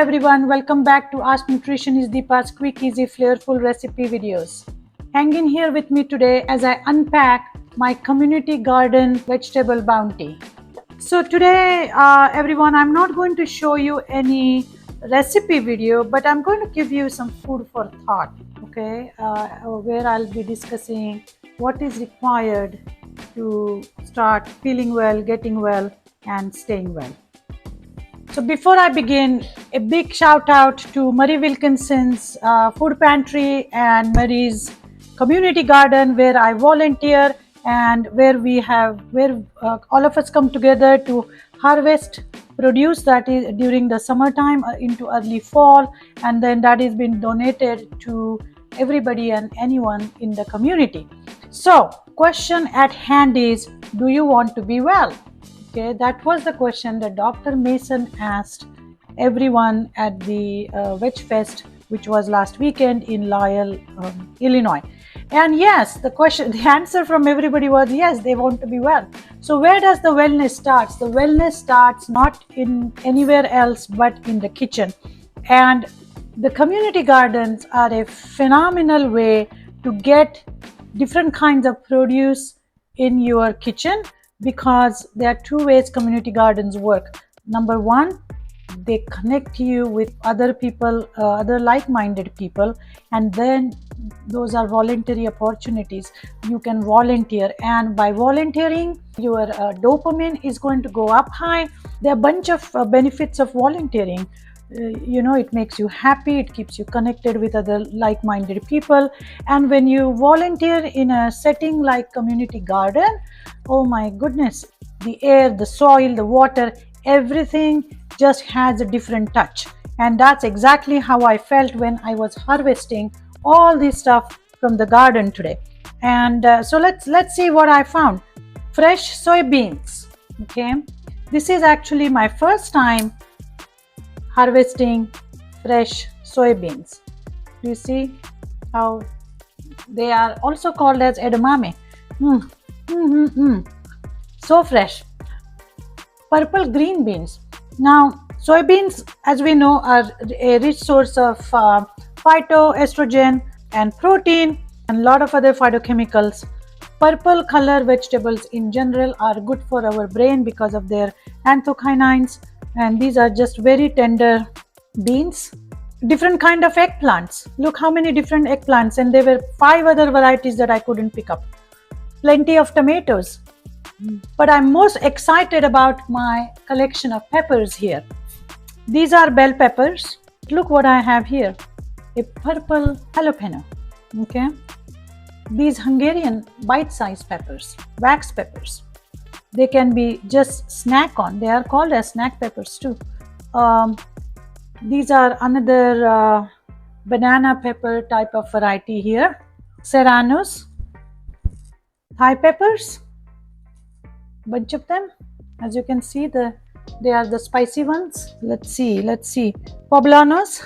everyone, welcome back to Ask Nutritionist Deepa's quick, easy, flavorful recipe videos. Hang in here with me today as I unpack my community garden vegetable bounty. So today, everyone, I'm not going to show you any recipe video, but I'm going to give you some food for thought, okay, where I'll be discussing what is required to start feeling well, getting well, and staying well. So before I begin, a big shout out to Marie Wilkinson's food pantry and Marie's community garden, where I volunteer and where all of us come together to harvest produce that is during the summertime into early fall, and then that is been donated to everybody and anyone in the community. So question at hand is, do you want to be well? Okay, that was the question that Dr. Mason asked everyone at the Veg Fest, which was last weekend in Loyal, Illinois. And yes, the answer from everybody was yes, they want to be well. So where does the wellness start? The wellness starts not in anywhere else but in the kitchen. And the community gardens are a phenomenal way to get different kinds of produce in your kitchen, because there are two ways community gardens work. Number one, they connect you with other people, other like-minded people, and then those are voluntary opportunities. You can volunteer, and by volunteering, your dopamine is going to go up high. There are a bunch of benefits of volunteering. It makes you happy, it keeps you connected with other like-minded people, and when you volunteer in a setting like community garden, oh my goodness, the air, the soil, the water, everything just has a different touch. And that's exactly how I felt when I was harvesting all this stuff from the garden today. And so let's see what I found. Fresh soybeans. Okay, this is actually my first time harvesting fresh soybeans. Do you see how they are also called as edamame? So fresh. Purple green beans. Now, soybeans, as we know, are a rich source of phytoestrogen and protein and a lot of other phytochemicals. Purple color vegetables in general are good for our brain because of their anthocyanins, and these are just very tender beans. Different kind of eggplants. Look how many different eggplants, and there were 5 other varieties that I couldn't pick up. Plenty of tomatoes. But I'm most excited about my collection of peppers here. These are bell peppers. Look what I have here. A purple jalapeno. Okay. These Hungarian bite-sized peppers, wax peppers. They can be just snack on. They are called as snack peppers too. These are another banana pepper type of variety here. Serranos. Thai peppers. Bunch of them. As you can see, they are the spicy ones. Let's see. Poblanos.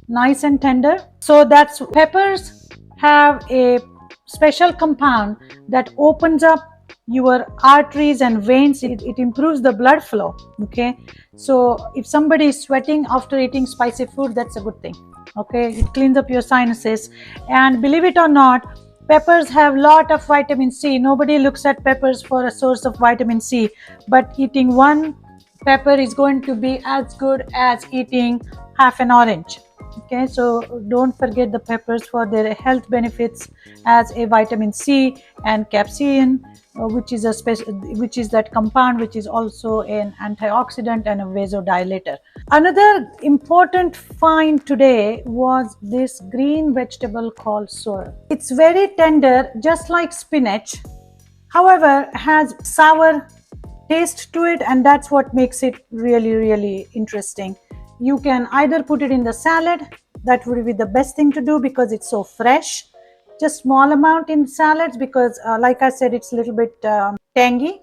Nice and tender. So that's peppers have a special compound that opens up your arteries and veins. It improves the blood flow. Okay, so if somebody is sweating after eating spicy food, that's a good thing. Okay, it cleans up your sinuses, and believe it or not, peppers have a lot of vitamin C. Nobody looks at peppers for a source of vitamin C, but eating one pepper is going to be as good as eating half an orange. Okay, so don't forget the peppers for their health benefits as a vitamin C and capsaicin, which is that compound which is also an antioxidant and a vasodilator. Another important find today was this green vegetable called sorrel. It's very tender, just like spinach. However, has sour taste to it, and that's what makes it really, really interesting. You can either put it in the salad. That would be the best thing to do because it's so fresh. Just small amount in salads because like I said, it's a little bit tangy.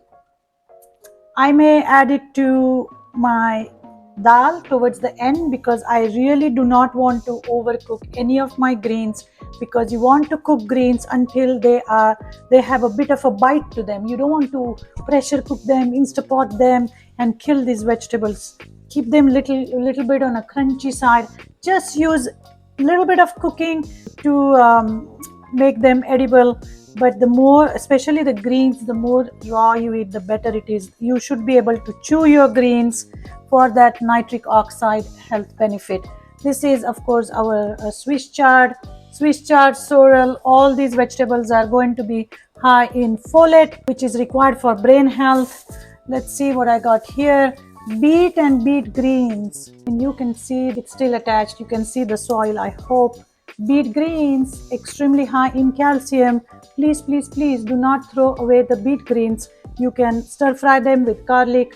I may add it to my dal towards the end because I really do not want to overcook any of my greens, because you want to cook greens until they have a bit of a bite to them. You don't want to pressure cook them, Instapot them and kill these vegetables. keep them little bit on a crunchy side. Just use a little bit of cooking to make them edible. But the more, especially the greens, the more raw you eat, the better it is. You should be able to chew your greens for that nitric oxide health benefit. This is of course our Swiss chard, sorrel. All these vegetables are going to be high in folate, which is required for brain health. Let's see what I got here. Beet and beet greens. And you can see it's still attached. You can see the soil, I hope. Beet greens, extremely high in calcium. Please, please, please do not throw away the beet greens. You can stir fry them with garlic,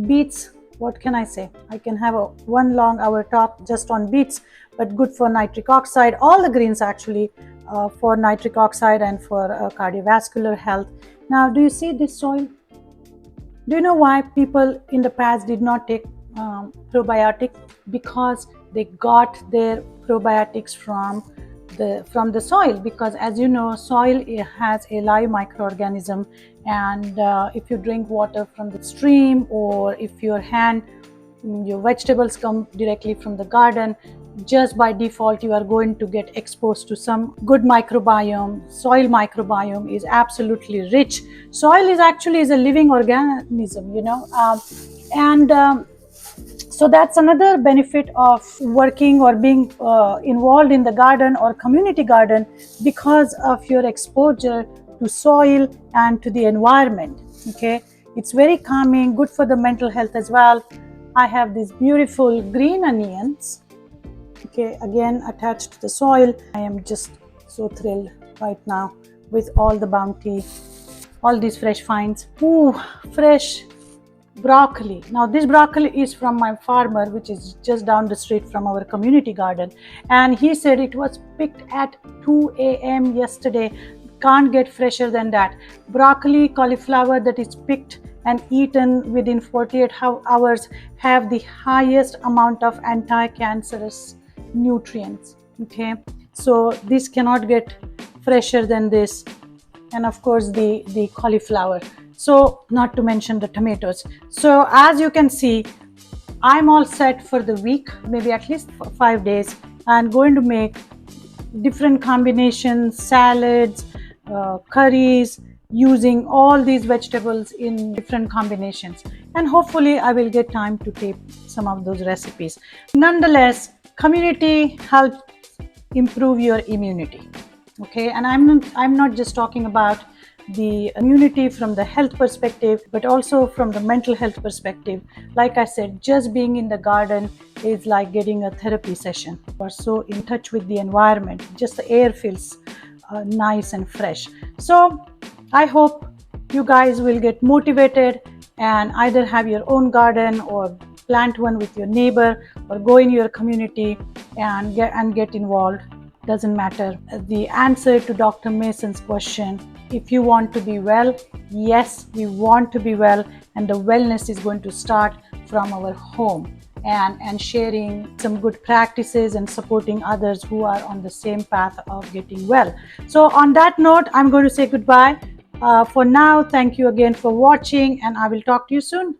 beets. What can I say? I can have one long hour talk just on beets, but good for nitric oxide. All the greens actually for nitric oxide and for cardiovascular health. Now, do you see this soil? Do you know why people in the past did not take probiotic? Because they got their probiotics from the soil. Because as you know, soil has a live microorganism, and if you drink water from the stream, or if your vegetables come directly from the garden, just by default you are going to get exposed to some good microbiome. Soil microbiome is absolutely rich. Soil is actually a living organism, so that's another benefit of working or being involved in the garden or community garden, because of your exposure to soil and to the environment. Okay, it's very calming, good for the mental health as well. I have these beautiful green onions, okay, again attached to the soil. I am just so thrilled right now with all the bounty, all these fresh finds. Ooh, fresh broccoli. Now this broccoli is from my farmer, which is just down the street from our community garden, and he said it was picked at 2 a.m. yesterday. Can't get fresher than that. Broccoli, cauliflower that is picked and eaten within 48 hours have the highest amount of anti-cancerous nutrients. Okay, so this cannot get fresher than this. And of course the cauliflower, so not to mention the tomatoes. So as you can see, I'm all set for the week, maybe at least for 5 days. I'm going to make different combinations, salads, curries, using all these vegetables in different combinations, and hopefully I will get time to tape some of those recipes. Nonetheless, community helps improve your immunity. Okay, and I'm not just talking about the immunity from the health perspective, but also from the mental health perspective. Like I said, just being in the garden is like getting a therapy session. We're so in touch with the environment, just the air feels nice and fresh. So I hope you guys will get motivated and either have your own garden or plant one with your neighbor, or go in your community and get involved. Doesn't matter. The answer to Dr. Mason's question, if you want to be well, yes, we want to be well, and the wellness is going to start from our home, and sharing some good practices and supporting others who are on the same path of getting well. So on that note, I'm going to say goodbye. For now, thank you again for watching, and I will talk to you soon.